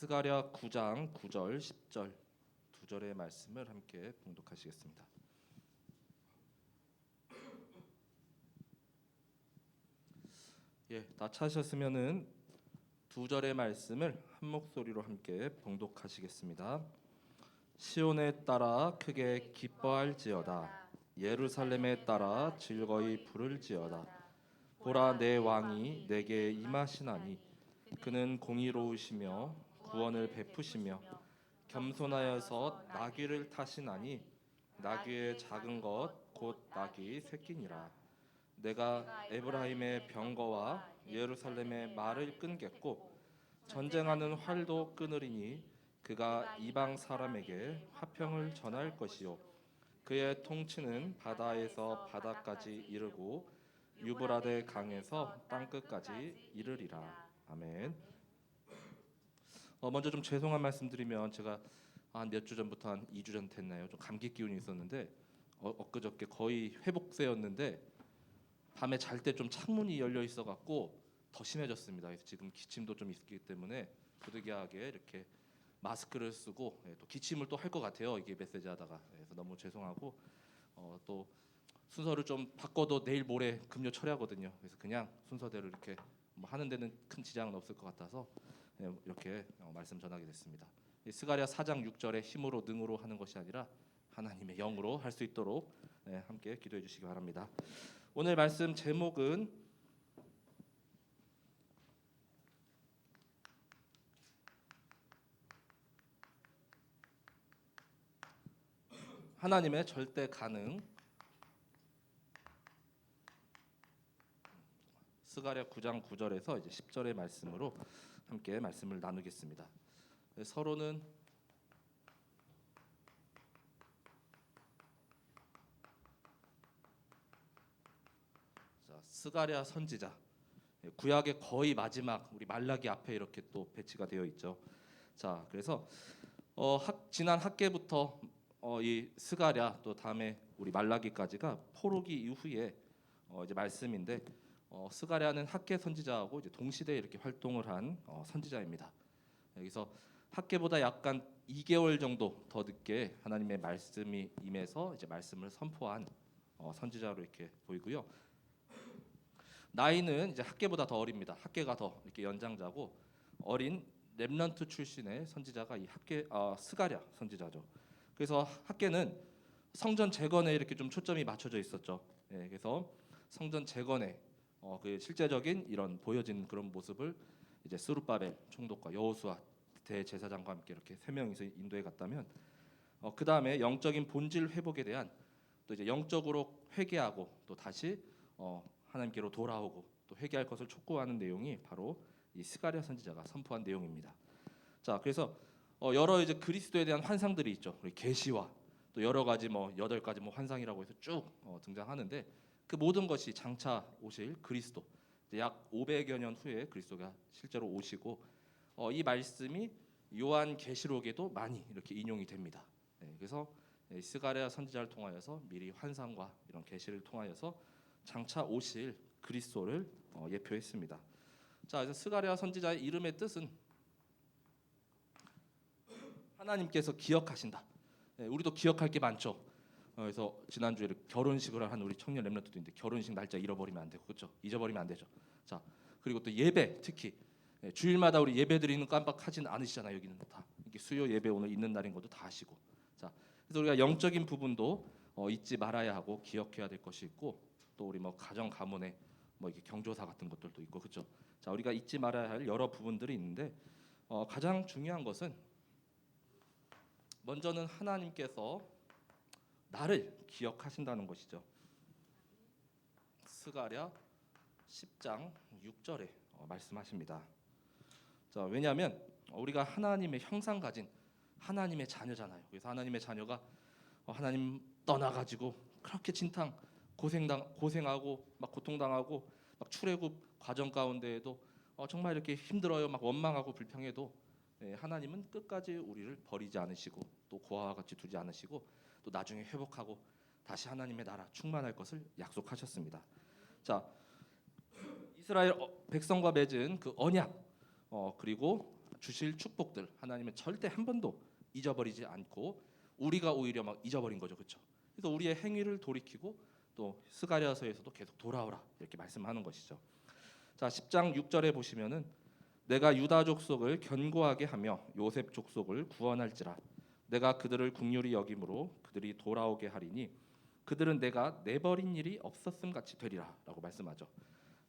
스가랴 9장 9절 10절 두 절의 말씀을 함께 봉독하시겠습니다. 다 찾으셨으면은 두 절의 말씀을 한 목소리로 함께 봉독하시겠습니다. 시온에 따라 크게 기뻐할지어다. 예루살렘에 따라 즐거이 부를지어다. 보라, 내 왕이 내게 임하시나니 그는 공의로우시며 구원을 베푸시며 겸손하여서 나귀를 타시나니 나귀의 작은 것 곧 나귀 새끼니라. 내가 에브라임의 병거와 예루살렘의 말을 끊겠고 전쟁하는 활도 끊으리니 그가 이방 사람에게 화평을 전할 것이요 그의 통치는 바다에서 바다까지 이르고 유브라데 강에서 땅끝까지 이르리라. 아멘. 먼저 좀 죄송한 말씀드리면 제가 한 몇 주 전부터 한 2주 전 됐나요? 좀 감기 기운이 있었는데 엊그저께 거의 회복세였는데 밤에 잘 때 좀 창문이 열려 있어 갖고 더 심해졌습니다. 그래서 지금 기침도 좀 있기 때문에 부득이하게 이렇게 마스크를 쓰고 또 기침을 또 할 것 같아요. 이게 메시지 하다가. 그래서 너무 죄송하고 또 순서를 좀 바꿔도 내일 모레 금요 철야거든요. 그래서 그냥 순서대로 이렇게 뭐 하는 데는 큰 지장은 없을 것 같아서 이렇게 말씀 전하게 됐습니다. 스가랴 4장 6절에 힘으로 능으로 하는 것이 아니라 하나님의 영으로 할 수 있도록 함께 기도해 주시기 바랍니다. 오늘 말씀 제목은 하나님의 절대 가능. 스가랴 9장 9절에서 이제 10절의 말씀으로 함께 말씀을 나누겠습니다. 서로는 스가랴 선지자, 구약의 거의 마지막 우리 말라기 앞에 이렇게 또 배치가 되어 있죠. 자, 그래서 지난 학계부터 이 스가랴 또 다음에 우리 말라기까지가 포로기 이후에 이제 말씀인데 스가랴는 학계 선지자하고 이제 동시대에 이렇게 활동을 한 선지자입니다. 여기서 학계보다 약간 2개월 정도 더 늦게 하나님의 말씀이 임해서 이제 말씀을 선포한 선지자로 이렇게 보이고요. 나이는 이제 학계보다 더 어립니다. 학계가 더 이렇게 연장자고 어린 렘넌트 출신의 선지자가 이 스가랴 선지자죠. 그래서 학계는 성전 재건에 이렇게 좀 초점이 맞춰져 있었죠. 그래서 성전 재건에 그 실제적인 이런 보여진 그런 모습을 이제 스룹바벨 총독과 여호수아 대제사장과 함께 이렇게 세 명이서 인도에 갔다면 그 다음에 영적인 본질 회복에 대한 또 이제 영적으로 회개하고 또 다시 하나님께로 돌아오고 또 회개할 것을 촉구하는 내용이 바로 이 스가랴 선지자가 선포한 내용입니다. 자, 그래서 여러 이제 그리스도에 대한 환상들이 있죠. 우리 계시와 또 여러 가지 뭐 8가지 뭐 환상이라고 해서 쭉 등장하는데 그 모든 것이 장차 오실 그리스도, 약 500여 년 후에 그리스도가 실제로 오시고 이 말씀이 요한 계시록에도 많이 이렇게 인용이 됩니다. 그래서 스가랴 선지자를 통하여서 미리 환상과 이런 계시를 통하여서 장차 오실 그리스도를 예표했습니다. 자, 그래서 스가랴 선지자의 이름의 뜻은 하나님께서 기억하신다. 우리도 기억할 게 많죠. 그래서 지난주에 결혼식을 한 우리 청년 렘넌트도 있는데 결혼식 날짜 잃어버리면 안 되고 그렇죠? 잊어버리면 안 되죠. 자, 그리고 또 예배 특히 주일마다 우리 예배 드리는 깜빡하진 않으시잖아요. 여기는 다 이게 수요 예배 오늘 있는 날인 것도 다 아시고. 자, 그래서 우리가 영적인 부분도 잊지 말아야 하고 기억해야 될 것이 있고 또 우리 뭐 가정 가문에 뭐 이게 경조사 같은 것들도 있고 그렇죠. 자, 우리가 잊지 말아야 할 여러 부분들이 있는데 가장 중요한 것은 먼저는 하나님께서 나를 기억하신다는 것이죠. 스가랴 10장 6절에 말씀하십니다. 자, 왜냐하면 우리가 하나님의 형상 가진 하나님의 자녀잖아요. 그래서 하나님의 자녀가 하나님 떠나가지고 그렇게 진탕 고생하고 막 고통당하고 막 출애굽 과정 가운데에도 정말 이렇게 힘들어요. 막 원망하고 불평해도 하나님은 끝까지 우리를 버리지 않으시고 또 고아와 같이 두지 않으시고 또 나중에 회복하고 다시 하나님의 나라 충만할 것을 약속하셨습니다. 자, 이스라엘 백성과 맺은 그 언약 그리고 주실 축복들 하나님은 절대 한 번도 잊어버리지 않고 우리가 오히려 막 잊어버린 거죠, 그렇죠? 그래서 우리의 행위를 돌이키고 또 스가랴서에서도 계속 돌아오라 이렇게 말씀하는 것이죠. 자, 10장 6절에 보시면은 내가 유다 족속을 견고하게 하며 요셉 족속을 구원할지라 내가 그들을 긍휼히 여김으로 그들이 돌아오게 하리니 그들은 내가 내버린 일이 없었음 같이 되리라라고 말씀하죠.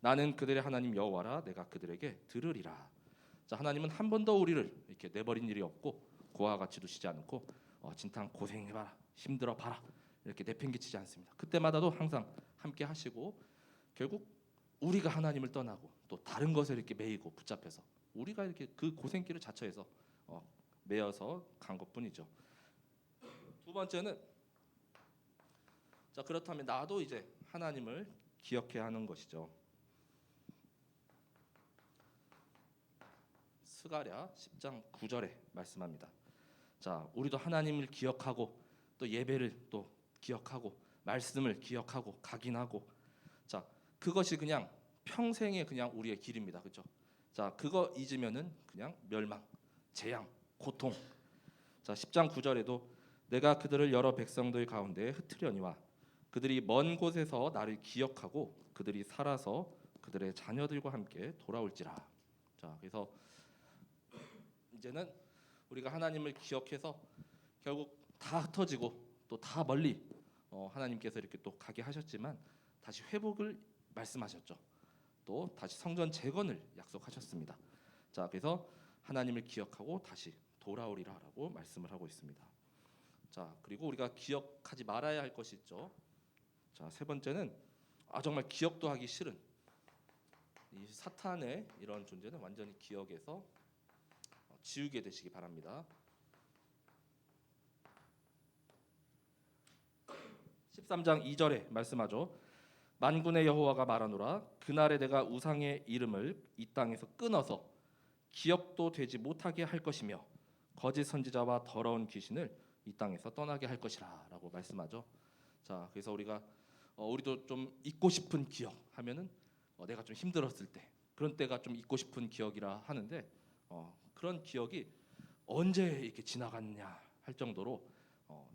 나는 그들의 하나님 여호와라 내가 그들에게 들으리라. 자, 하나님은 한 번도 우리를 이렇게 내버린 일이 없고 고아와 같이 두시지 않고 진탕 고생해봐라 힘들어봐라 이렇게 내팽개치지 않습니다. 그때마다도 항상 함께 하시고 결국 우리가 하나님을 떠나고 또 다른 것에 이렇게 매이고 붙잡혀서 우리가 이렇게 그 고생길을 자처해서 매여서 간 것뿐이죠. 두 번째는 자, 그렇다면 나도 이제 하나님을 기억해야 하는 것이죠. 스가랴 10장 9절에 말씀합니다. 자, 우리도 하나님을 기억하고 또 예배를 또 기억하고 말씀을 기억하고 각인하고 자, 그것이 그냥 평생의 그냥 우리의 길입니다. 그렇죠? 자, 그거 잊으면은 그냥 멸망, 재앙, 고통. 자, 10장 9절에도 내가 그들을 여러 백성들 가운데 흩으려니와 그들이 먼 곳에서 나를 기억하고 그들이 살아서 그들의 자녀들과 함께 돌아올지라. 자, 그래서 이제는 우리가 하나님을 기억해서 결국 다 흩어지고 또 다 멀리 하나님께서 이렇게 또 가게 하셨지만 다시 회복을 말씀하셨죠. 또 다시 성전 재건을 약속하셨습니다. 자, 그래서 하나님을 기억하고 다시 돌아오리라라고 말씀을 하고 있습니다. 자, 그리고 우리가 기억하지 말아야 할 것이 있죠. 자, 세 번째는 정말 기억도 하기 싫은 이 사탄의 이런 존재는 완전히 기억에서 지우게 되시기 바랍니다. 13장 2절에 말씀하죠. 만군의 여호와가 말하노라 그날에 내가 우상의 이름을 이 땅에서 끊어서 기억도 되지 못하게 할 것이며 거짓 선지자와 더러운 귀신을 이 땅에서 떠나게 할 것이라라고 말씀하죠. 자, 그래서 우리도 좀 잊고 싶은 기억 하면은 내가 좀 힘들었을 때 그런 때가 좀 잊고 싶은 기억이라 하는데 그런 기억이 언제 이렇게 지나갔냐 할 정도로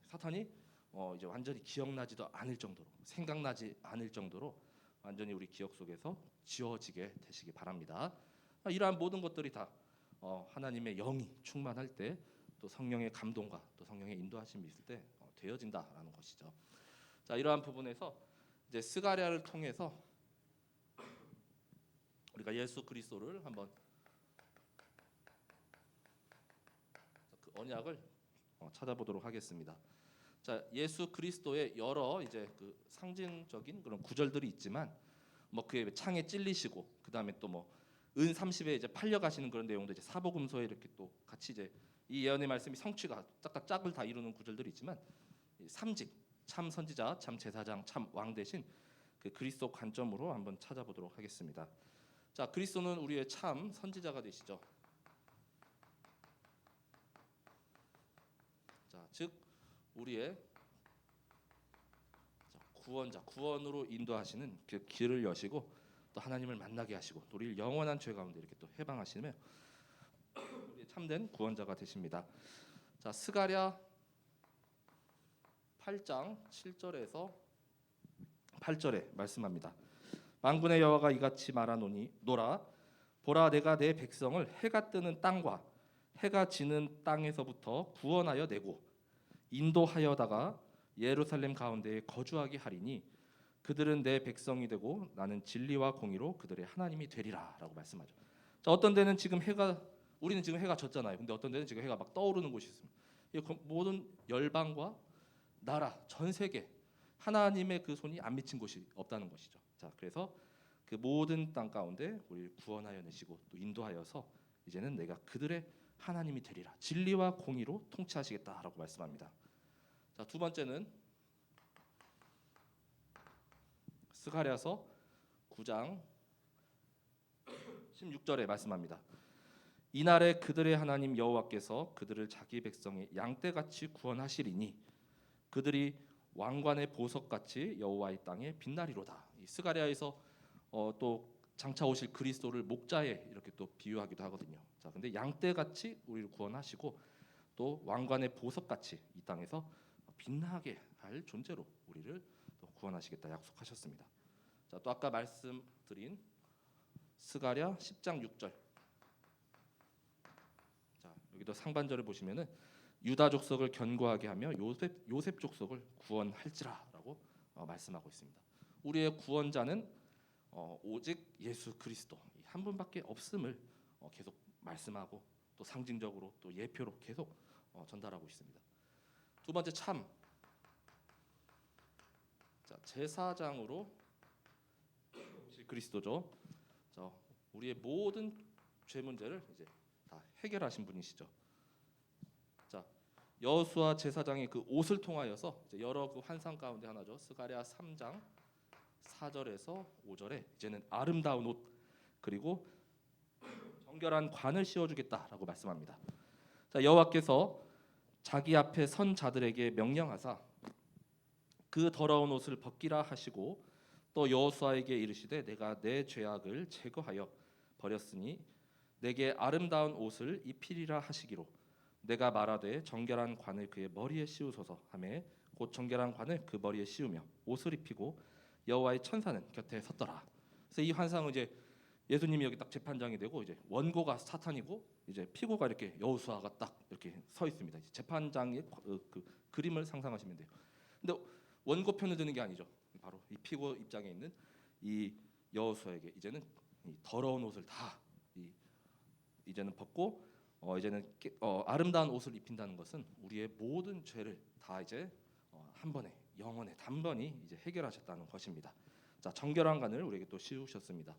사탄이 이제 완전히 기억나지도 않을 정도로 생각나지 않을 정도로 완전히 우리 기억 속에서 지워지게 되시기 바랍니다. 이러한 모든 것들이 다 하나님의 영이 충만할 때 또 성령의 감동과 또 성령의 인도하심이 있을 때 되어진다라는 것이죠. 자, 이러한 부분에서 이제 스가랴를 통해서 우리가 예수 그리스도를 한번 그 언약을 찾아보도록 하겠습니다. 자, 예수 그리스도의 여러 이제 그 상징적인 그런 구절들이 있지만 뭐 그의 창에 찔리시고 그다음에 또 뭐 은 30에 이제 팔려 가시는 그런 내용도 이제 사복음서에 이렇게 또 같이 이제 이 예언의 말씀이 성취가 딱딱 짝을 다 이루는 구절들이 있지만 삼직 참 선지자, 참 제사장, 참 왕 대신 그 그리스도 관점으로 한번 찾아보도록 하겠습니다. 자, 그리스도는 우리의 참 선지자가 되시죠. 자, 즉 우리의 구원자, 구원으로 인도하시는 그 길을 여시고 또 하나님을 만나게 하시고 또 우리를 영원한 죄 가운데 이렇게 또 해방하시며 우리의 참된 구원자가 되십니다. 자, 스가랴 8장 7절에서 8절에 말씀합니다. 만군의 여호와가 이같이 말하노니 노라 보라 내가 내 백성을 해가 뜨는 땅과 해가 지는 땅에서부터 구원하여 내고 인도하여다가 예루살렘 가운데에 거주하게 하리니 그들은 내 백성이 되고 나는 진리와 공의로 그들의 하나님이 되리라라고 말씀하죠. 자, 어떤 데는 지금 우리는 지금 해가 졌잖아요. 근데 어떤 데는 지금 해가 막 떠오르는 곳이 있습니다. 모든 열방과 나라 전 세계 하나님의 그 손이 안 미친 곳이 없다는 것이죠. 자, 그래서 그 모든 땅 가운데 우리를 구원하여 내시고 또 인도하여서 이제는 내가 그들의 하나님이 되리라. 진리와 공의로 통치하시겠다라고 말씀합니다. 자, 두 번째는 스가랴서 9장 16절에 말씀합니다. 이날에 그들의 하나님 여호와께서 그들을 자기 백성의 양떼같이 구원하시리니 그들이 왕관의 보석같이 여호와의 땅에 빛나리로다. 이 스가랴에서 또 장차 오실 그리스도를 목자에 이렇게 또 비유하기도 하거든요. 자, 근데 양떼같이 우리를 구원하시고 또 왕관의 보석같이 이 땅에서 빛나게 할 존재로 우리를 또 구원하시겠다 약속하셨습니다. 자, 또 아까 말씀드린 스가랴 10장 6절. 자, 여기도 상반절을 보시면은 유다 족속을 견고하게 하며 요셉 족속을 구원할지라라고 말씀하고 있습니다. 우리의 구원자는 오직 예수 그리스도 한 분밖에 없음을 계속 말씀하고 또 상징적으로 또 예표로 계속 전달하고 있습니다. 두 번째 참. 자, 제사장으로 그리스도죠. 자, 우리의 모든 죄 문제를 이제 다 해결하신 분이시죠. 자, 여호수아 제사장의 그 옷을 통하여서 이제 여러 그 환상 가운데 하나죠. 스가랴 3장 4절에서 5절에 이제는 아름다운 옷 그리고 정결한 관을 씌워주겠다라고 말씀합니다. 자, 여호와께서 자기 앞에 선 자들에게 명령하사 그 더러운 옷을 벗기라 하시고 또 여호수아에게 이르시되 내가 내 죄악을 제거하여 버렸으니 내게 아름다운 옷을 입히리라 하시기로 내가 말하되 정결한 관을 그의 머리에 씌우소서 하매 곧 정결한 관을 그 머리에 씌우며 옷을 입히고 여호와의 천사는 곁에 섰더라. 그래서 이 환상은 이제 예수님이 여기 딱 재판장이 되고 이제 원고가 사탄이고 이제 피고가 이렇게 여호수아가 딱 이렇게 서 있습니다. 이제 재판장의 그 그림을 상상하시면 돼요. 근데 원고 편을 드는 게 아니죠. 바로 이 피고 입장에 있는 이 여호수아에게 이제는 이 더러운 옷을 다 이제는 벗고 이제는 아름다운 옷을 입힌다는 것은 우리의 모든 죄를 다 이제 한 번에 영원에 단번이 이제 해결하셨다는 것입니다. 자, 정결한 관을 우리에게 또 씌우셨습니다.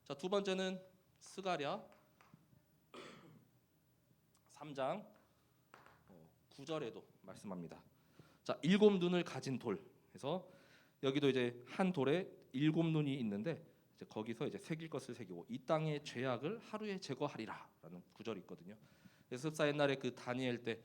자, 두 번째는 스가랴 3장 9절에도 말씀합니다. 자, 일곱 눈을 가진 돌. 그래서 여기도 이제 한 돌에 일곱 눈이 있는데 이제 거기서 이제 새길 것을 새기고 이 땅의 죄악을 하루에 제거하리라라는 구절이 있거든요. 그래서 흡사 옛날에 그 다니엘 때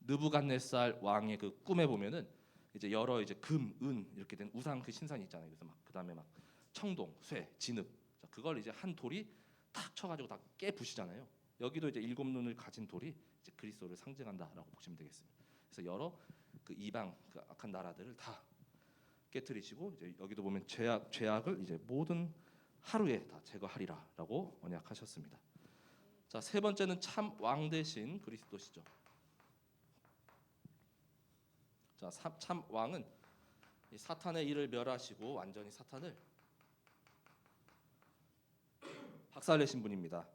느부갓네살 왕의 그 꿈에 보면은 이제 여러 이제 금, 은 이렇게 된 우상 그 신상이 있잖아요. 그래서 막 그다음에 막 청동, 쇠, 진흙 그걸 이제 한 돌이 탁 쳐가지고 다 깨부시잖아요. 여기도 이제 일곱 눈을 가진 돌이 이제 그리스도를 상징한다라고 보시면 되겠습니다. 그래서 여러 그 이방 그 악한 나라들을 다 깨뜨리시고 이제 여기도 보면 죄악을 이제 모든 하루에 다 제거하리라라고 언약하셨습니다. 자, 세 번째는 참 왕 대신 그리스도시죠. 자, 참 왕은 이 사탄의 일을 멸하시고 완전히 사탄을 박살내신 분입니다.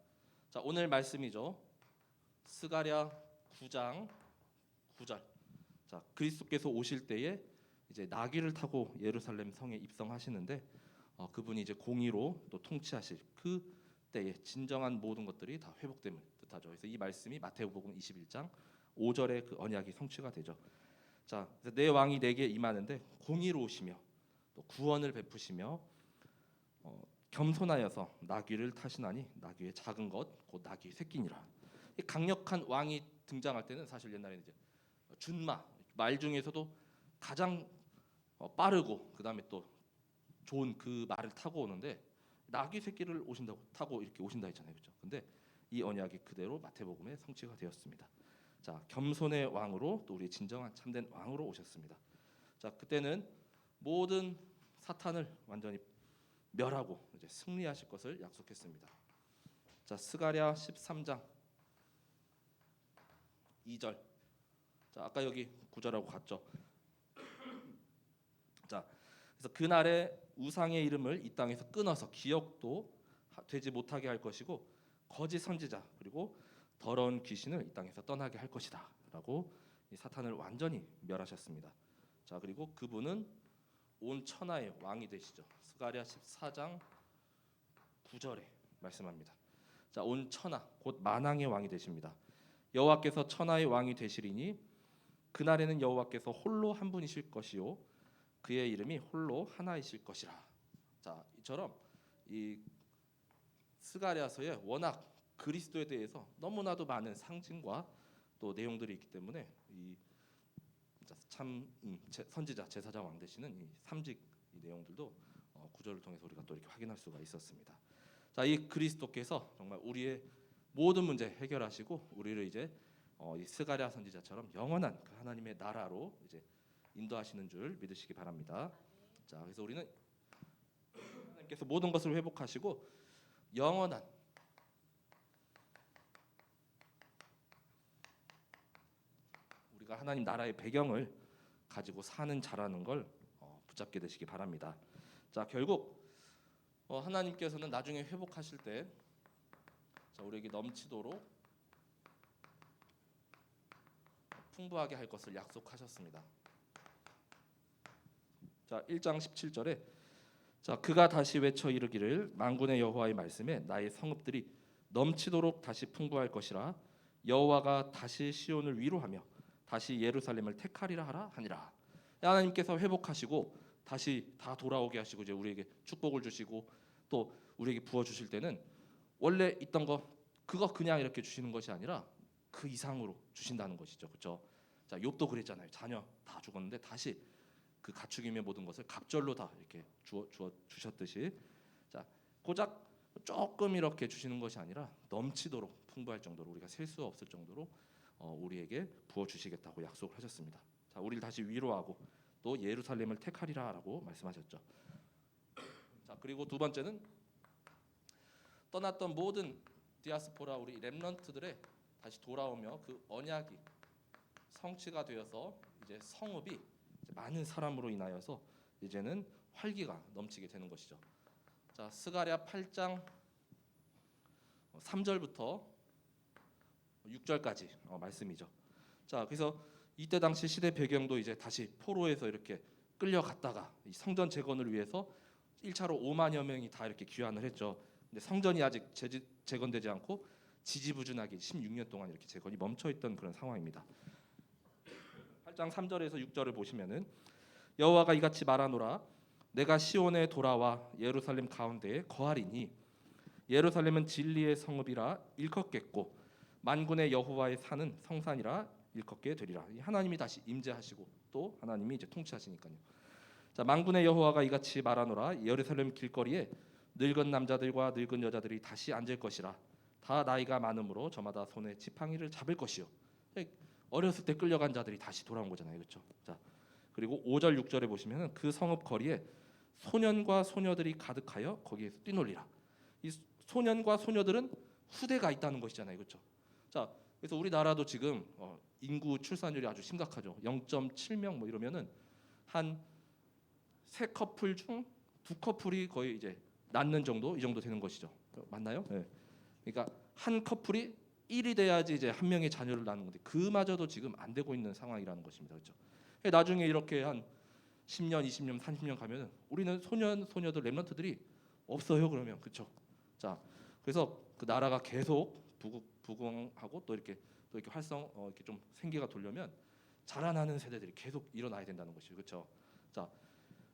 자, 오늘 말씀이죠. 스가랴 9장 9절. 자, 그리스도께서 오실 때에 이제 나귀를 타고 예루살렘 성에 입성하시는데 그분이 이제 공의로 또 통치하실 그 때에 진정한 모든 것들이 다 회복됨을 뜻하죠. 그래서 이 말씀이 마태복음 21장 5절의 그 언약이 성취가 되죠. 자, 그래서 내 왕이 내게 임하는데 공의로우시며 또 구원을 베푸시며 겸손하여서 나귀를 타시나니 나귀의 작은 것 곧 나귀의 새끼니라. 이 강력한 왕이 등장할 때는 사실 옛날에는 이제 준마 말 중에서도 가장 빠르고 그다음에 또 좋은 그 말을 타고 오는데 나귀 새끼를 오신다고 타고 이렇게 오신다 했잖아요, 그렇죠? 근데 이 언약이 그대로 마태복음에 성취가 되었습니다. 자, 겸손의 왕으로 또 우리 진정한 참된 왕으로 오셨습니다. 자, 그때는 모든 사탄을 완전히 멸하고 이제 승리하실 것을 약속했습니다. 자, 스가랴 13장 2절. 자, 아까 여기 9절하고 같죠. 자, 그래서 그날에 우상의 이름을 이 땅에서 끊어서 기억도 되지 못하게 할 것이고 거짓 선지자 그리고 더러운 귀신을 이 땅에서 떠나게 할 것이다라고 이 사탄을 완전히 멸하셨습니다. 자, 그리고 그분은 온 천하의 왕이 되시죠. 스가랴 14장 9절에 말씀합니다. 자, 온 천하 곧 만왕의 왕이 되십니다. 여호와께서 천하의 왕이 되시리니 그날에는 여호와께서 홀로 한 분이실 것이요 그의 이름이 홀로 하나이실 것이라. 자, 이처럼 이 스가랴서에 워낙 그리스도에 대해서 너무나도 많은 상징과 또 내용들이 있기 때문에 이 참 선지자 제사장 왕 되시는 이 삼직 이 내용들도 구절을 통해서 우리가 또 이렇게 확인할 수가 있었습니다. 자, 이 그리스도께서 정말 우리의 모든 문제 해결하시고 우리를 이제 이 스가랴 선지자처럼 영원한 그 하나님의 나라로 이제 인도하시는 줄 믿으시기 바랍니다. 자, 그래서 우리는 하나님께서 모든 것을 회복하시고 영원한 우리가 하나님 나라의 배경을 가지고 사는 자라는 걸 붙잡게 되시기 바랍니다. 자, 결국 하나님께서는 나중에 회복하실 때 자, 우리에게 넘치도록 풍부하게 할 것을 약속하셨습니다. 자, 1장 17절에 자, 그가 다시 외쳐 이르기를 만군의 여호와의 말씀에 나의 성읍들이 넘치도록 다시 풍부할 것이라 여호와가 다시 시온을 위로하며 다시 예루살렘을 택하리라 하라 하니라. 하나님께서 회복하시고 다시 다 돌아오게 하시고 이제 우리에게 축복을 주시고 또 우리에게 부어 주실 때는 원래 있던 거 그거 그냥 이렇게 주시는 것이 아니라 그 이상으로 주신다는 것이죠. 그렇죠? 자, 욥도 그랬잖아요. 자녀 다 죽었는데 다시 그 가축이며 모든 것을 갑절로 다 이렇게 주셨듯이 자, 고작 조금 이렇게 주시는 것이 아니라 넘치도록 풍부할 정도로 우리가 셀 수 없을 정도로 우리에게 부어 주시겠다고 약속을 하셨습니다. 자, 우리를 다시 위로하고 또 예루살렘을 택하리라라고 말씀하셨죠. 자, 그리고 두 번째는 떠났던 모든 디아스포라 우리 렘넌트들의 다시 돌아오며 그 언약이 성취가 되어서 이제 성읍이 이제 많은 사람으로 인하여서 이제는 활기가 넘치게 되는 것이죠. 자, 스가랴 8장 3절부터 6절까지 말씀이죠. 자, 그래서 이때 당시 시대 배경도 이제 다시 포로에서 이렇게 끌려갔다가 이 성전 재건을 위해서 1차로 5만여 명이 다 이렇게 귀환을 했죠. 근데 성전이 아직 재건되지 않고 지지부진하게 16년 동안 이렇게 재건이 멈춰 있던 그런 상황입니다. 8장 3절에서 6절을 보시면은 여호와가 이같이 말하노라 내가 시온에 돌아와 예루살렘 가운데에 거하리니 예루살렘은 진리의 성읍이라 일컫겠고 만군의 여호와의 산은 성산이라 일컫게 되리라. 하나님이 다시 임재하시고 또 하나님이 이제 통치하시니까요. 자, 만군의 여호와가 이같이 말하노라 예루살렘 길거리에 늙은 남자들과 늙은 여자들이 다시 앉을 것이라 다 나이가 많으므로 저마다 손에 지팡이를 잡을 것이요. 어렸을 때 끌려간 자들이 다시 돌아온 거잖아요. 그렇죠? 자, 그리고 5절 6절에 보시면은 그 성읍 거리에 소년과 소녀들이 가득하여 거기에서 뛰놀리라. 이 소년과 소녀들은 후대가 있다는 것이잖아요. 그렇죠? 자, 그래서 우리나라도 지금 인구 출산율이 아주 심각하죠. 0.7명 뭐 이러면은 한 세 커플 중 두 커플이 거의 이제 낳는 정도 이 정도 되는 것이죠. 맞나요? 네. 그러니까 한 커플이 1이 돼야지 이제 한 명의 자녀를 낳는 건데 그마저도 지금 안 되고 있는 상황이라는 것입니다. 그렇죠? 나중에 이렇게 한 10년, 20년, 30년 가면은 우리는 소년, 소녀들 렘넌트들이 없어요. 그러면 그렇죠? 자, 그래서 그 나라가 계속 부흥하고 또 이렇게 활성 이렇게 좀 생기가 돌려면 자라나는 세대들이 계속 일어나야 된다는 것이죠. 그렇죠? 자,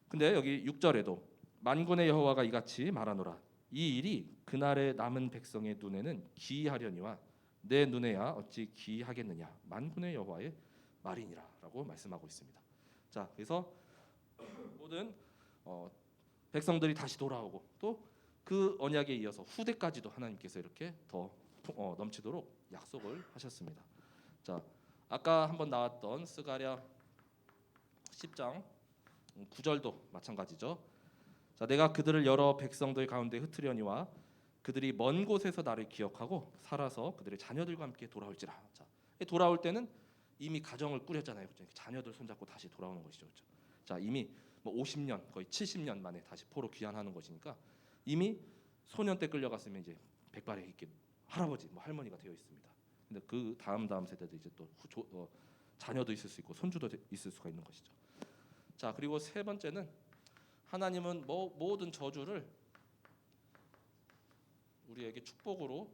근데 여기 6절에도 만군의 여호와가 이같이 말하노라 이 일이 그날의 남은 백성의 눈에는 기이하려니와 내 눈에야 어찌 기이하겠느냐 만군의 여호와의 말이니라라고 말씀하고 있습니다. 자, 그래서 모든 백성들이 다시 돌아오고 또 그 언약에 이어서 후대까지도 하나님께서 이렇게 더 넘치도록 약속을 하셨습니다. 자, 아까 한번 나왔던 스가랴 10장 9절도 마찬가지죠. 자, 내가 그들을 여러 백성들 가운데 흩으려니와 그들이 먼 곳에서 나를 기억하고 살아서 그들의 자녀들과 함께 돌아올지라. 자, 돌아올 때는 이미 가정을 꾸렸잖아요. 그렇죠? 자녀들 손잡고 다시 돌아오는 것이죠. 그렇죠? 자, 이미 뭐 50년 거의 70년 만에 다시 포로 귀환하는 것이니까 이미 소년 때 끌려갔으면 이제 백발에 이렇게 할아버지 뭐 할머니가 되어 있습니다. 근데 그 다음 세대도 이제 또 자녀도 있을 수 있고 손주도 있을 수가 있는 것이죠. 자, 그리고 세 번째는 하나님은 모든 저주를 우리에게 축복으로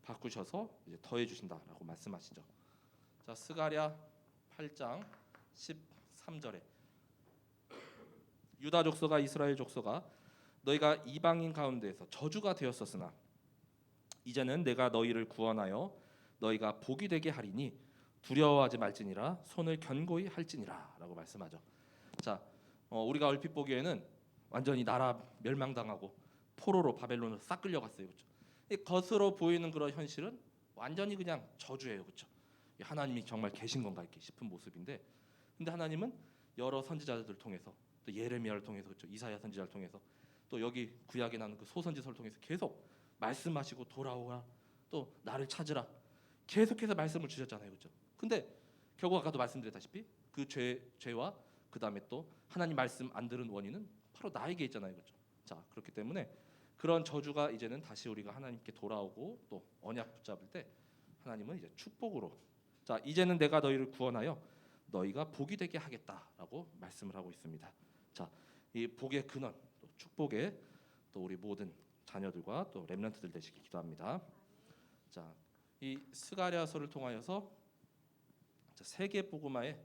바꾸셔서 이제 더해 주신다라고 말씀하시죠. 자, 스가랴 8장 13절에 유다 족속과 이스라엘 족속아 너희가 이방인 가운데에서 저주가 되었었으나 이제는 내가 너희를 구원하여 너희가 복이 되게 하리니 두려워하지 말지니라 손을 견고히 할지니라라고 말씀하죠. 자, 우리가 얼핏 보기에는 완전히 나라 멸망당하고 포로로 바벨론으로 싹 끌려갔어요. 그렇죠? 이 겉으로 보이는 그런 현실은 완전히 그냥 저주예요. 그렇죠? 하나님이 정말 계신 건가 이렇게 싶은 모습인데, 근데 하나님은 여러 선지자들을 통해서, 또 예레미야를 통해서, 그렇죠? 이사야 선지자를 통해서, 또 여기 구약에 나오는 그 소선지서를 통해서 계속 말씀하시고 돌아오라, 또 나를 찾으라, 계속해서 말씀을 주셨잖아요. 그렇죠? 근데 결국 아까도 말씀드렸다시피 그 죄와 그 다음에 또 하나님 말씀 안 들은 원인은 바로 나에게 있잖아요. 그렇죠? 자, 그렇기 때문에 그런 저주가 이제는 다시 우리가 하나님께 돌아오고 또 언약 붙잡을 때 하나님은 이제 축복으로, 자, 이제는 내가 너희를 구원하여 너희가 복이 되게 하겠다라고 말씀을 하고 있습니다. 자, 이 복의 근원, 또 축복의, 또 우리 모든 자녀들과 또 렘넌트들 되시길 기도합니다. 자, 이 스가랴서를 통하여서 세계 복음화에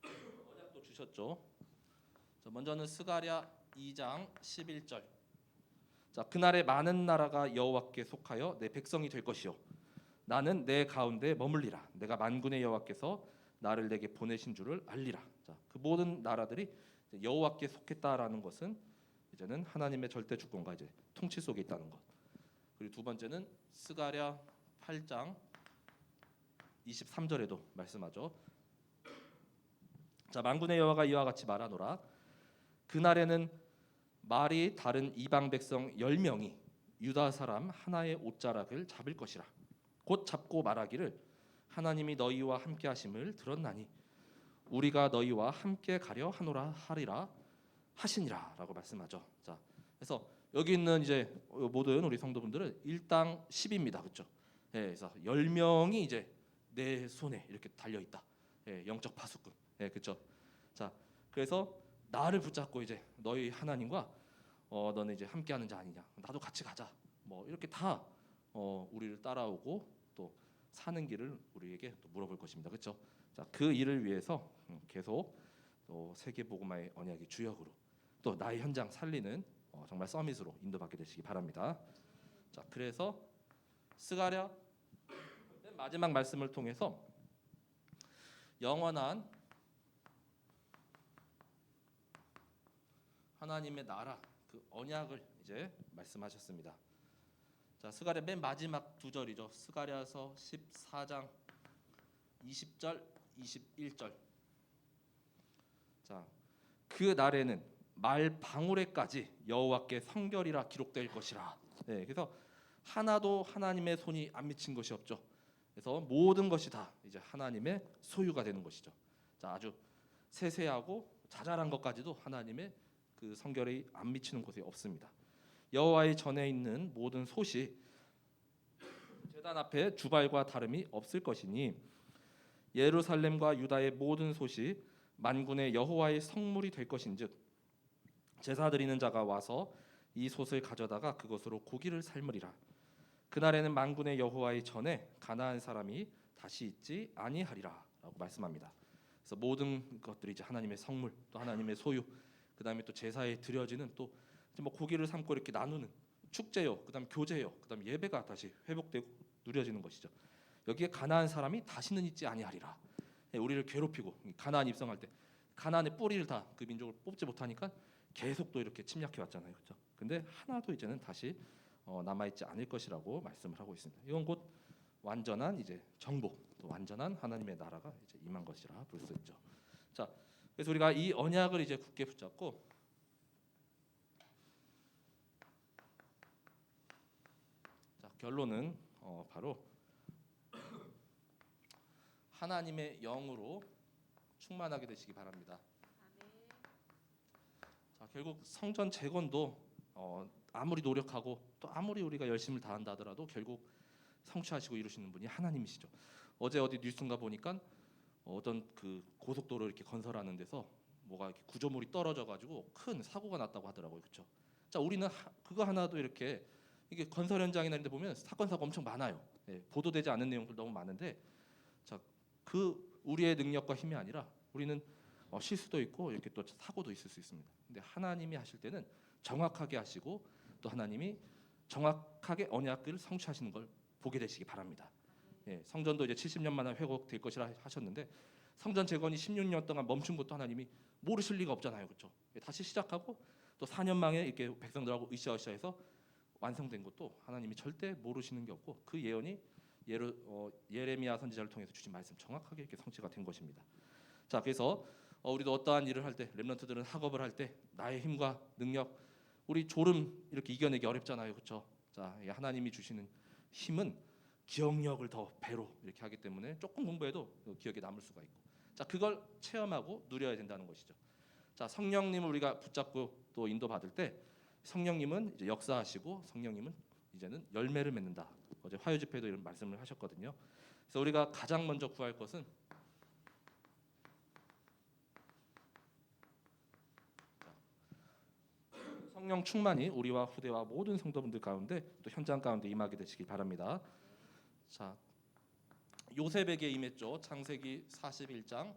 언약도 주셨죠. 자, 먼저는 스가랴 2장 11절. 자, 그날에 많은 나라가 여호와께 속하여 내 백성이 될 것이요 나는 내 가운데 머물리라. 내가 만군의 여호와께서 나를 내게 보내신 줄을 알리라. 자, 그 모든 나라들이 여호와께 속했다라는 것은 이제는 하나님의 절대 주권과 이제 통치 속에 있다는 것. 그리고 두 번째는 스가랴 8장 23절에도 말씀하죠. 자, 만군의 여호와가 이와 같이 말하노라. 그날에는 말이 다른 이방 백성 10명이 유다 사람 하나의 옷자락을 잡을 것이라. 곧 잡고 말하기를 하나님이 너희와 함께 하심을 들었나니 우리가 너희와 함께 가려 하노라 하리라 하시니라라고 말씀하죠. 자, 그래서 여기 있는 이제 모든 우리 성도분들은 일당 10입니다. 그렇죠? 예, 그래서 10명이 이제 내 손에 이렇게 달려 있다. 예, 영적 파수꾼. 예, 그렇죠? 자, 그래서 나를 붙잡고 이제 너희 하나님과 너는 이제 함께하는 자 아니냐, 나도 같이 가자, 뭐 이렇게 다 우리를 따라오고 또 사는 길을 우리에게 또 물어볼 것입니다. 그렇죠? 자, 그 일을 위해서 계속 또 세계 복음화의 언약의 주역으로 또 나의 현장 살리는 정말 서밋으로 인도받게 되시기 바랍니다. 자, 그래서 스가랴 마지막 말씀을 통해서 영원한 하나님의 나라 그 언약을 이제 말씀하셨습니다. 자, 스가랴 맨 마지막 두 절이죠. 스가랴서 14장 20절 21절. 자, 그 날에는 말 방울에까지 여호와께 성결이라 기록될 것이라. 네, 그래서 하나도 하나님의 손이 안 미친 것이 없죠. 그래서 모든 것이 다 이제 하나님의 소유가 되는 것이죠. 자, 아주 세세하고 자잘한 것까지도 하나님의 그 성결이 안 미치는 곳이 없습니다. 여호와의 전에 있는 모든 솥이 제단 앞에 주발과 다름이 없을 것이니 예루살렘과 유다의 모든 솥이 만군의 여호와의 성물이 될 것인즉 제사 드리는 자가 와서 이 솥을 가져다가 그것으로 고기를 삶으리라. 그날에는 만군의 여호와의 전에 가나안 사람이 다시 있지 아니하리라라고 말씀합니다. 그래서 모든 것들이 이제 하나님의 성물, 또 하나님의 소유, 그 다음에 또 제사에 드려지는 또 뭐 고기를 삶고 이렇게 나누는 축제요, 그 다음 교제요, 그 다음 예배가 다시 회복되고 누려지는 것이죠. 여기에 가나안 사람이 다시는 있지 아니하리라. 우리를 괴롭히고 가나안 입성할 때 가나안의 뿌리를 다 그 민족을 뽑지 못하니까 계속 또 이렇게 침략해 왔잖아요, 그렇죠? 근데 하나도 이제는 다시 남아 있지 않을 것이라고 말씀을 하고 있습니다. 이건 곧 완전한 이제 정복, 또 완전한 하나님의 나라가 이제 임한 것이라 볼 수 있죠. 자, 그래서 우리가 이 언약을 이제 굳게 붙잡고 자, 결론은 바로 하나님의 영으로 충만하게 되시기 바랍니다. 자, 결국 성전 재건도 아무리 노력하고 또 아무리 우리가 열심을 다한다 하더라도 결국 성취하시고 이루시는 분이 하나님이시죠. 어제 어디 뉴스인가 보니까 어떤 그 고속도로 이렇게 건설하는 데서 뭐가 이렇게 구조물이 떨어져 가지고 큰 사고가 났다고 하더라고요. 그렇죠? 자, 우리는 그거 하나도 이렇게 이게 건설 현장이나 이런 데 보면 사건 사고 엄청 많아요. 예, 보도되지 않은 내용들 너무 많은데, 자, 그 우리의 능력과 힘이 아니라 우리는 실수도 있고 이렇게 또 사고도 있을 수 있습니다. 근데 하나님이 하실 때는 정확하게 하시고 또 하나님이 정확하게 언약을 성취하시는 걸 보게 되시기 바랍니다. 예, 성전도 이제 70년 만에 회복될 것이라 하셨는데 성전 재건이 16년 동안 멈춘 것도 하나님이 모르실 리가 없잖아요, 그렇죠? 다시 시작하고 또 4년 만에 이렇게 백성들하고 으쌰으쌰해서 완성된 것도 하나님이 절대 모르시는 게 없고 그 예언이 예레미야 선지자를 통해서 주신 말씀 정확하게 이렇게 성취가 된 것입니다. 자, 그래서 우리도 어떠한 일을 할 때, 렘넌트들은 학업을 할 때 나의 힘과 능력, 우리 졸음 이렇게 이겨내기 어렵잖아요, 그렇죠? 자, 하나님이 주시는 힘은 기억력을 더 배로 이렇게 하기 때문에 조금 공부해도 기억에 남을 수가 있고, 자, 그걸 체험하고 누려야 된다는 것이죠. 자, 성령님을 우리가 붙잡고 또 인도받을 때 성령님은 이제 역사하시고 성령님은 이제는 열매를 맺는다. 어제 화요 집회도 이런 말씀을 하셨거든요. 그래서 우리가 가장 먼저 구할 것은 성령 충만이 우리와 후대와 모든 성도분들 가운데 또 현장 가운데 임하게 되시길 바랍니다. 자, 요셉에게 임했죠. 창세기 41장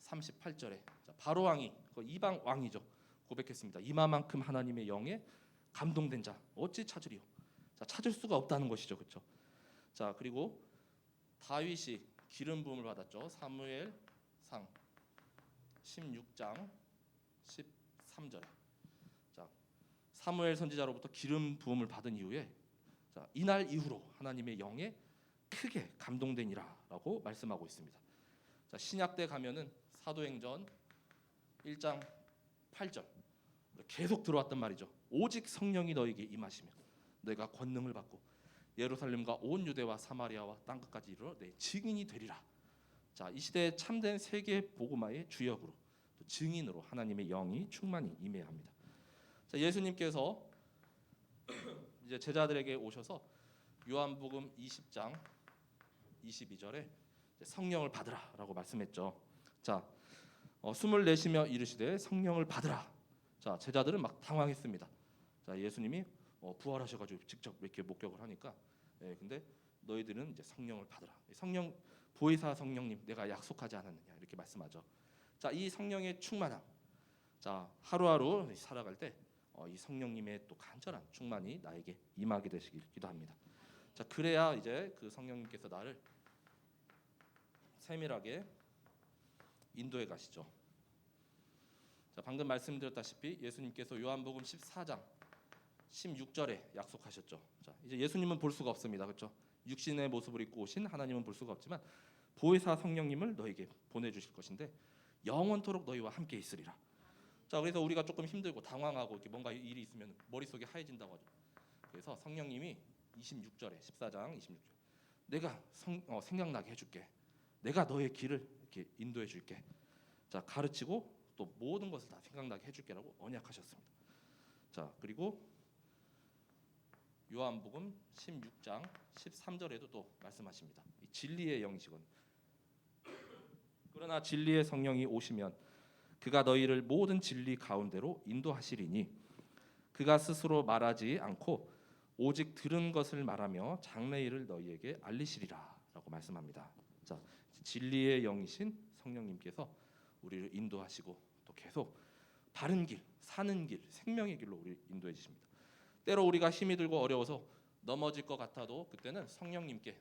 38절에 바로 왕이 그 이방 왕이죠. 고백했습니다. 이마만큼 하나님의 영에 감동된 자 어찌 찾으리요? 자, 찾을 수가 없다는 것이죠, 그렇죠? 자, 그리고 다윗이 기름 부음을 받았죠. 사무엘상 16장 13절에 자, 사무엘 선지자로부터 기름 부음을 받은 이후에 자, 이날 이후로 하나님의 영에 크게 감동되니라라고 말씀하고 있습니다. 자, 신약 때 가면은 사도행전 1장 8절 계속 들어왔단 말이죠. 오직 성령이 너에게 임하시면 내가 권능을 받고 예루살렘과 온 유대와 사마리아와 땅 끝까지 이르러 내 증인이 되리라. 자, 이 시대에 참된 세계 복음화의 주역으로 또 증인으로 하나님의 영이 충만히 임해야 합니다. 자, 예수님께서 이제 제자들에게 오셔서 요한복음 20장 22절에 성령을 받으라라고 말씀했죠. 자, 숨을 내쉬며 이르시되 성령을 받으라. 자, 제자들은 막 당황했습니다. 자, 예수님이 부활하셔가지고 직접 이렇게 목격을 하니까, 근데 너희들은 이제 성령을 받으라. 성령 보혜사 성령님 내가 약속하지 않았느냐 이렇게 말씀하죠. 자, 이 성령의 충만함. 자, 하루하루 살아갈 때 이 성령님의 또 간절한 충만이 나에게 임하게 되시길 기도합니다. 자, 그래야 이제 그 성령님께서 나를 세밀하게 인도해 가시죠. 자, 방금 말씀드렸다시피 예수님께서 요한복음 14장 16절에 약속하셨죠. 자, 이제 예수님은 볼 수가 없습니다, 그렇죠? 육신의 모습을 입고 오신 하나님은 볼 수가 없지만 보혜사 성령님을 너에게 보내주실 것인데 영원토록 너희와 함께 있으리라. 자, 그래서 우리가 조금 힘들고 당황하고 이렇게 뭔가 일이 있으면 머릿속이 하얘진다고 하죠. 그래서 성령님이 26절에 14장 26절 내가 생각나게 해줄게. 내가 너의 길을 이렇게 인도해 줄게. 자, 가르치고 또 모든 것을 다 생각나게 해줄게라고 언약하셨습니다. 자, 그리고 요한복음 16장 13절에도 또 말씀하십니다. 이 진리의 영이시건 그러나 진리의 성령이 오시면 그가 너희를 모든 진리 가운데로 인도하시리니 그가 스스로 말하지 않고 오직 들은 것을 말하며 장래일을 너희에게 알리시리라라고 말씀합니다. 자, 진리의 영이신 성령님께서 우리를 인도하시고 또 계속 바른 길, 사는 길, 생명의 길로 우리를 인도해 주십니다. 때로 우리가 힘이 들고 어려워서 넘어질 것 같아도 그때는 성령님께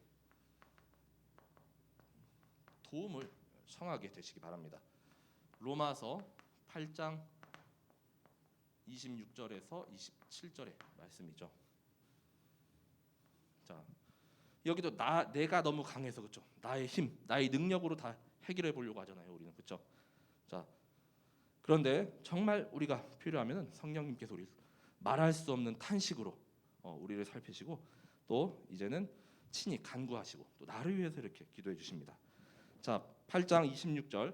도움을 청하게 되시기 바랍니다. 로마서 8장 26절에서 27절의 말씀이죠. 자, 여기도 내가 너무 강해서 그렇죠. 나의 힘, 나의 능력으로 다 해결해 보려고 하잖아요, 우리는 그렇죠. 자, 그런데 정말 우리가 필요하면 성령님께서 우리 말할 수 없는 탄식으로 우리를 살피시고 또 이제는 친히 간구하시고 또 나를 위해서 이렇게 기도해 주십니다. 자, 8장 26절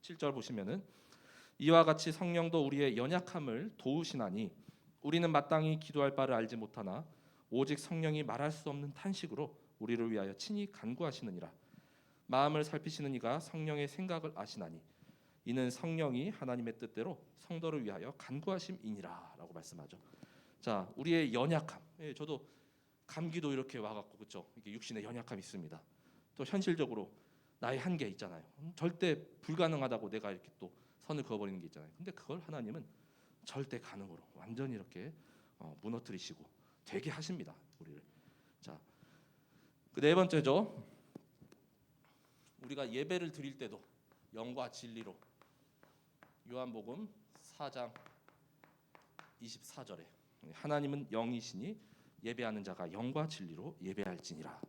27절 보시면은 이와 같이 성령도 우리의 연약함을 도우시나니 우리는 마땅히 기도할 바를 알지 못하나 오직 성령이 말할 수 없는 탄식으로 우리를 위하여 친히 간구하시느니라. 마음을 살피시는 이가 성령의 생각을 아시나니 이는 성령이 하나님의 뜻대로 성도를 위하여 간구하심이니라라고 말씀하죠. 자, 우리의 연약함. 저도 감기도 이렇게 와갖고 그렇죠. 이게 육신의 연약함이 있습니다. 또 현실적으로 나의 한계 있잖아요. 절대 불가능하다고 내가 이렇게 또 선을 그어버리는 게 있잖아요. 근데 그걸 하나님은 절대 가능으로 완전히 이렇게 무너뜨리시고 되게 하십니다, 우리를. 자, 그 네 번째죠. 우리가 예배를 드릴 때도 영과 진리로 요한복음 4장 24절에 하나님은 영이시니 예배하는 자가 영과 진리로 예배할지니라.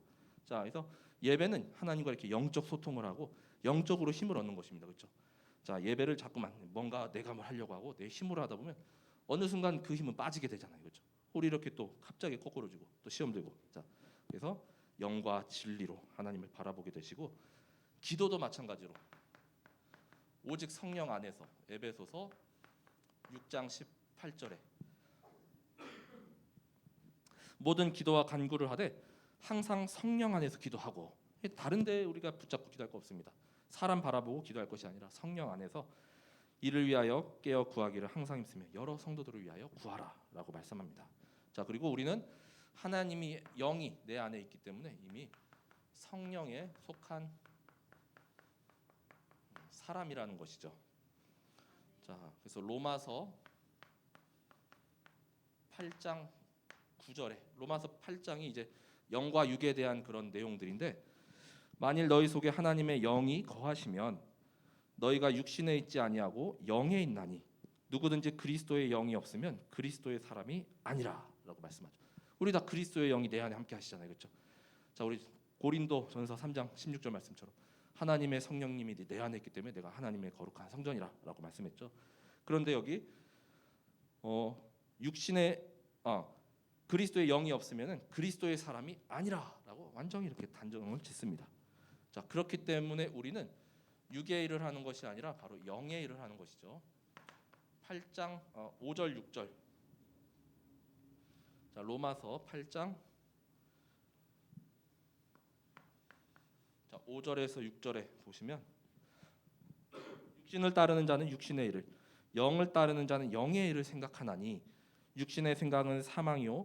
자, 그래서 예배는 하나님과 이렇게 영적 소통을 하고 영적으로 힘을 얻는 것입니다. 그렇죠? 자, 예배를 자꾸만 뭔가 내가 뭘 하려고 하고 내 힘으로 하다 보면 어느 순간 그 힘은 빠지게 되잖아요. 그렇죠? 우리 이렇게 또 갑자기 거꾸로 지고 또 시험 들고. 자, 그래서 영과 진리로 하나님을 바라보게 되시고 기도도 마찬가지로 오직 성령 안에서 에베소서 6장 18절에 모든 기도와 간구를 하되 항상 성령 안에서 기도하고 다른 데 우리가 붙잡고 기도할 거 없습니다. 사람 바라보고 기도할 것이 아니라 성령 안에서 이를 위하여 깨어 구하기를 항상 힘쓰며 여러 성도들을 위하여 구하라라고 말씀합니다. 자, 그리고 우리는 하나님이 영이 내 안에 있기 때문에 이미 성령에 속한 사람이라는 것이죠. 자, 그래서 로마서 8장 9절에 로마서 8장이 이제 영과 육에 대한 그런 내용들인데 만일 너희 속에 하나님의 영이 거하시면 너희가 육신에 있지 아니하고 영에 있나니 누구든지 그리스도의 영이 없으면 그리스도의 사람이 아니라라고 말씀하죠. 우리 다 그리스도의 영이 내 안에 함께 하시잖아요. 그렇죠? 자, 우리 고린도전서 3장 16절 말씀처럼 하나님의 성령님이 내 안에 있기 때문에 내가 하나님의 거룩한 성전이라라고 말씀했죠. 그런데 여기 육신에 그리스도의 영이 없으면은 그리스도의 사람이 아니라라고 완전히 이렇게 단정을 짓습니다. 자, 그렇기 때문에 우리는 육의 일을 하는 것이 아니라 바로 영의 일을 하는 것이죠. 8장 5절 6절. 자, 로마서 8장 5절에서 6절에 보시면 육신을 따르는 자는 육신의 일을 영을 따르는 자는 영의 일을 생각하나니 육신의 생각은 사망이요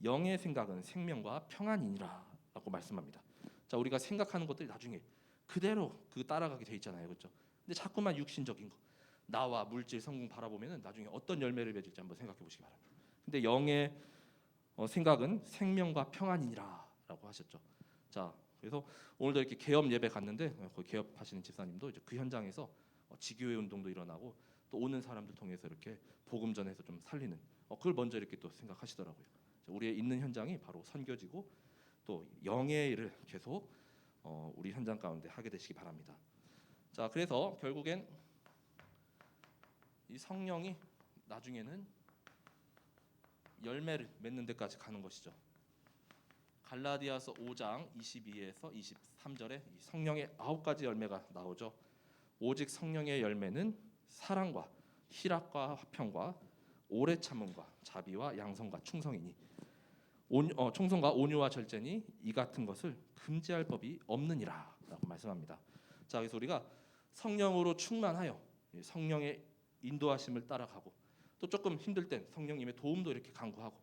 영의 생각은 생명과 평안이니라라고 말씀합니다. 자, 우리가 생각하는 것들이 나중에 그대로 따라가게 돼 있잖아요. 그렇죠? 근데 자꾸만 육신적인 거 나와 물질 성공 바라보면은 나중에 어떤 열매를 맺을지 한번 생각해 보시기 바랍니다. 근데 영의 생각은 생명과 평안이니라라고 하셨죠. 자, 그래서 오늘도 이렇게 개업 예배 갔는데 거기 개업하시는 집사님도 이제 그 현장에서 지교회 운동도 일어나고 또 오는 사람들 통해서 이렇게 복음 전해서 좀 살리는 그걸 먼저 이렇게 또 생각하시더라고요. 우리의 있는 현장이 바로 선교지고 또 영의 일을 계속 우리 현장 가운데 하게 되시기 바랍니다. 자, 그래서 결국엔 이 성령이 나중에는 열매를 맺는 데까지 가는 것이죠. 갈라디아서 5장 22에서 23절에 성령의 9가지 열매가 나오죠. 오직 성령의 열매는 사랑과 희락과 화평과 오래 참음과 자비와 양성과 충성이니 충성과 온유와 절제니 이 같은 것을 금지할 법이 없느니라라고 말씀합니다. 자, 그래서 우리가 성령으로 충만하여 성령의 인도하심을 따라가고 또 조금 힘들 땐 성령님의 도움도 이렇게 간구하고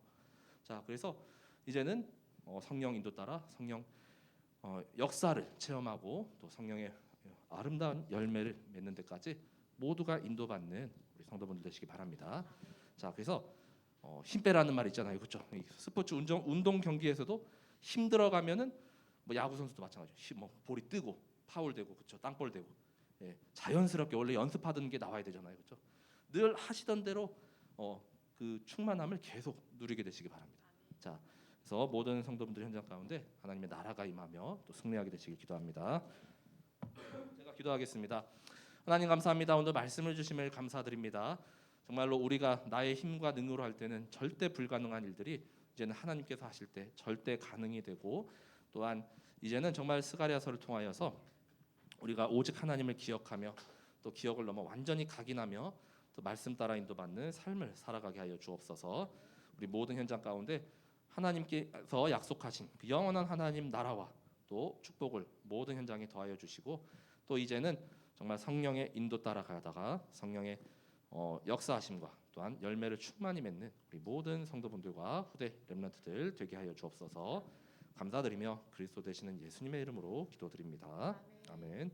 자, 그래서 이제는 성령 인도 따라 성령 역사를 체험하고 또 성령의 아름다운 열매를 맺는 데까지 모두가 인도받는 우리 성도분들 되시기 바랍니다. 자, 그래서 힘 빼라는 말 있잖아요. 그렇죠? 스포츠 운동 경기에서도 힘들어가면은 뭐 야구 선수도 마찬가지죠. 뭐 볼이 뜨고 파울되고 그렇죠? 땅볼 되고 자연스럽게 원래 연습하던 게 나와야 되잖아요. 그렇죠? 늘 하시던 대로 그 충만함을 계속 누리게 되시기 바랍니다. 자, 그래서 모든 성도분들 현장 가운데 하나님의 나라가 임하며 또 승리하게 되시길 기도합니다. 제가 기도하겠습니다. 하나님 감사합니다. 오늘 말씀을 주심을 감사드립니다. 정말로 우리가 나의 힘과 능으로 할 때는 절대 불가능한 일들이 이제는 하나님께서 하실 때 절대 가능이 되고 또한 이제는 정말 스가랴서를 통하여서 우리가 오직 하나님을 기억하며 또 기억을 넘어 완전히 각인하며 또 말씀 따라 인도받는 삶을 살아가게 하여 주옵소서. 우리 모든 현장 가운데 하나님께서 약속하신 그 영원한 하나님 나라와 또 축복을 모든 현장에 더하여 주시고 또 이제는 정말 성령의 인도 따라가다가 성령의 역사하심과 또한 열매를 충만히 맺는 우리 모든 성도분들과 후대 렘넌트들 되게 하여 주옵소서. 감사드리며 그리스도 되시는 예수님의 이름으로 기도드립니다. 아멘.